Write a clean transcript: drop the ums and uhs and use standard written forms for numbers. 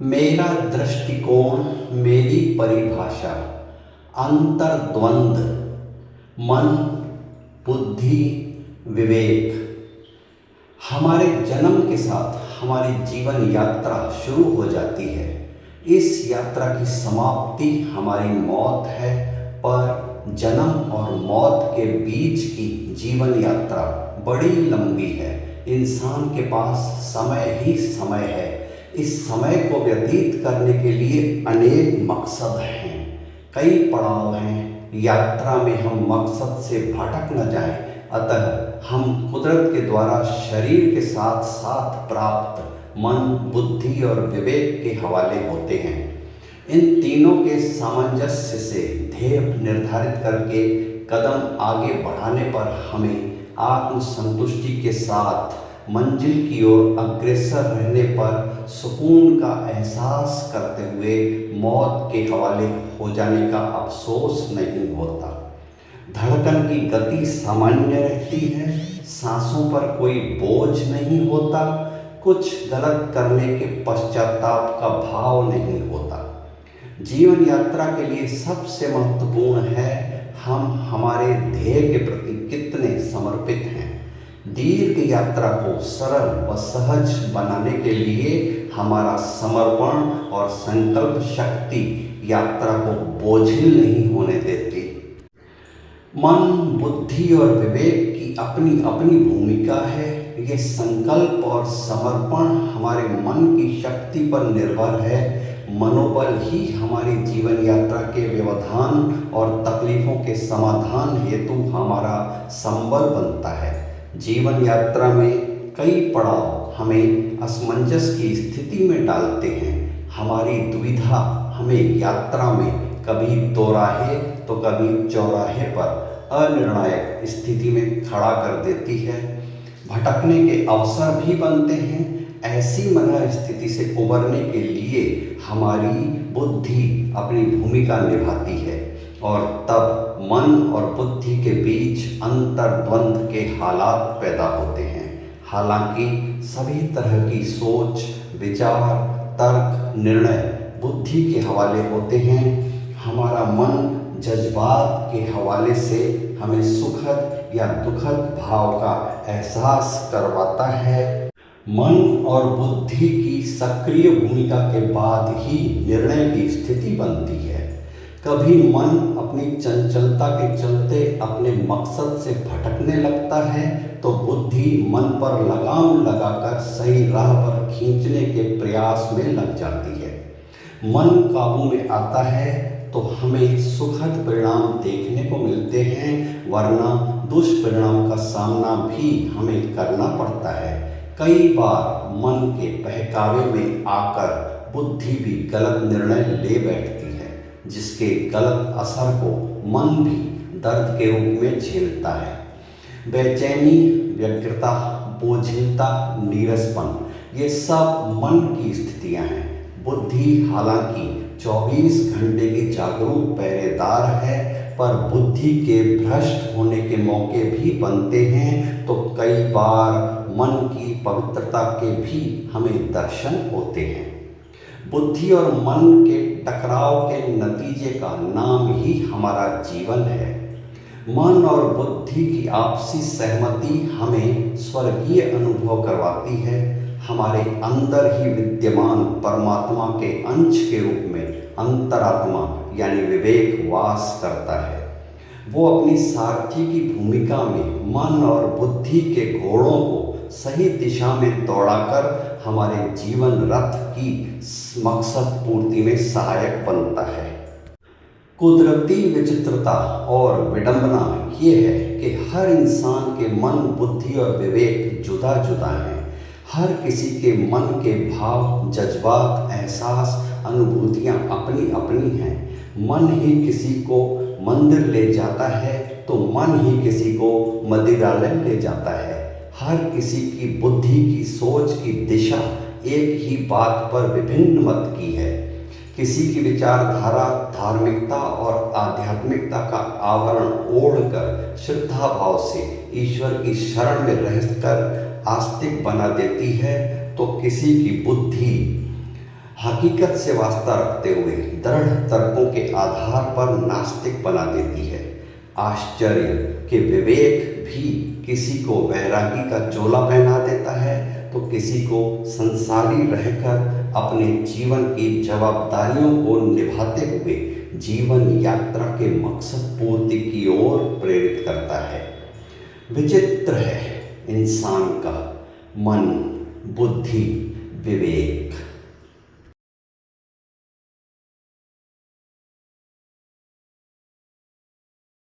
मेरा दृष्टिकोण, मेरी परिभाषा, अंतर्द्वंद, मन, बुद्धि, विवेक। हमारे जन्म के साथ हमारी जीवन यात्रा शुरू हो जाती है। इस यात्रा की समाप्ति हमारी मौत है, पर जन्म और मौत के बीच की जीवन यात्रा बड़ी लंबी है। इंसान के पास समय ही समय है। इस समय को व्यतीत करने के लिए अनेक मकसद हैं, कई पड़ाव हैं। यात्रा में हम मकसद से भटक न जाएं, अतः हम कुदरत के द्वारा शरीर के साथ साथ प्राप्त मन, बुद्धि और विवेक के हवाले होते हैं। इन तीनों के सामंजस्य से ध्येय निर्धारित करके कदम आगे बढ़ाने पर हमें आत्मसंतुष्टि के साथ मंजिल की ओर अग्रसर रहने पर सुकून का एहसास करते हुए मौत के हवाले हो जाने का अफसोस नहीं होता। धड़कन की गति सामान्य रहती है, सांसों पर कोई बोझ नहीं होता, कुछ गलत करने के पश्चाताप का भाव नहीं होता। जीवन यात्रा के लिए सबसे महत्वपूर्ण है हम हमारे ध्येय के प्रति कितने समर्पित हैं। दीर्घ यात्रा को सरल व सहज बनाने के लिए हमारा समर्पण और संकल्प शक्ति यात्रा को बोझिल नहीं होने देती। मन, बुद्धि और विवेक की अपनी अपनी भूमिका है। ये संकल्प और समर्पण हमारे मन की शक्ति पर निर्भर है। मनोबल ही हमारी जीवन यात्रा के व्यवधान और तकलीफों के समाधान हेतु हमारा संबल बनता है। जीवन यात्रा में कई पड़ाव हमें असमंजस की स्थिति में डालते हैं। हमारी दुविधा हमें यात्रा में कभी दोराहे तो कभी चौराहे पर अनिर्णायक स्थिति में खड़ा कर देती है। भटकने के अवसर भी बनते हैं। ऐसी मनः स्थिति से उबरने के लिए हमारी बुद्धि अपनी भूमिका निभाती है और तब मन और बुद्धि के बीच अंतर्द्वंद के हालात पैदा होते हैं। हालांकि सभी तरह की सोच, विचार, तर्क, निर्णय बुद्धि के हवाले होते हैं। हमारा मन जज्बात के हवाले से हमें सुखद या दुखद भाव का एहसास करवाता है। मन और बुद्धि की सक्रिय भूमिका के बाद ही निर्णय की स्थिति बनती है। कभी मन अपनी चंचलता के चलते अपने मकसद से भटकने लगता है तो बुद्धि मन पर लगाम लगाकर सही राह पर खींचने के प्रयास में लग जाती है। मन काबू में आता है तो हमें सुखद परिणाम देखने को मिलते हैं, वरना दुष्परिणाम का सामना भी हमें करना पड़ता है। कई बार मन के बहकावे में आकर बुद्धि भी गलत निर्णय ले बैठती है, जिसके गलत असर को मन भी दर्द के रूप में झेलता है। बेचैनी, व्यग्रता, बोझिलता, नीरसपन, ये सब मन की स्थितियां हैं। बुद्धि हालांकि 24 घंटे की जागरूक पहरेदार है, पर बुद्धि के भ्रष्ट होने के मौके भी बनते हैं तो कई बार मन की पवित्रता के भी हमें दर्शन होते हैं। बुद्धि और मन के टकराव के नतीजे का नाम ही हमारा जीवन है। मन और बुद्धि की आपसी सहमति हमें स्वर्गीय अनुभव करवाती है। हमारे अंदर ही विद्यमान परमात्मा के अंश के रूप में अंतरात्मा यानी विवेक वास करता है। वो अपनी सारथी की भूमिका में मन और बुद्धि के घोड़ों को सही दिशा में दौड़ाकर हमारे जीवन रथ की मकसद पूर्ति में सहायक बनता है। कुदरती विचित्रता और विडंबना ये है कि हर इंसान के मन, बुद्धि और विवेक जुदा जुदा हैं। हर किसी के मन के भाव, जज्बात, एहसास, अनुभूतियाँ अपनी अपनी हैं। मन ही किसी को मंदिर ले जाता है तो मन ही किसी को मदिरालय ले जाता है। हर किसी की बुद्धि की सोच की दिशा एक ही बात पर विभिन्न मत की है। किसी की विचारधारा धार्मिकता और आध्यात्मिकता का आवरण ओढ़कर श्रद्धा भाव से ईश्वर की शरण में रहकर आस्तिक बना देती है, तो किसी की बुद्धि हकीकत से वास्ता रखते हुए दृढ़ तर्कों के आधार पर नास्तिक बना देती है। आश्चर्य कि विवेक भी किसी को वैरागी का चोला पहना देता है तो किसी को संसारी रहकर अपने जीवन की जवाबदारियों को निभाते हुए जीवन यात्रा के मकसद पूर्ति की ओर प्रेरित करता है। विचित्र है इंसान का मन, बुद्धि, विवेक।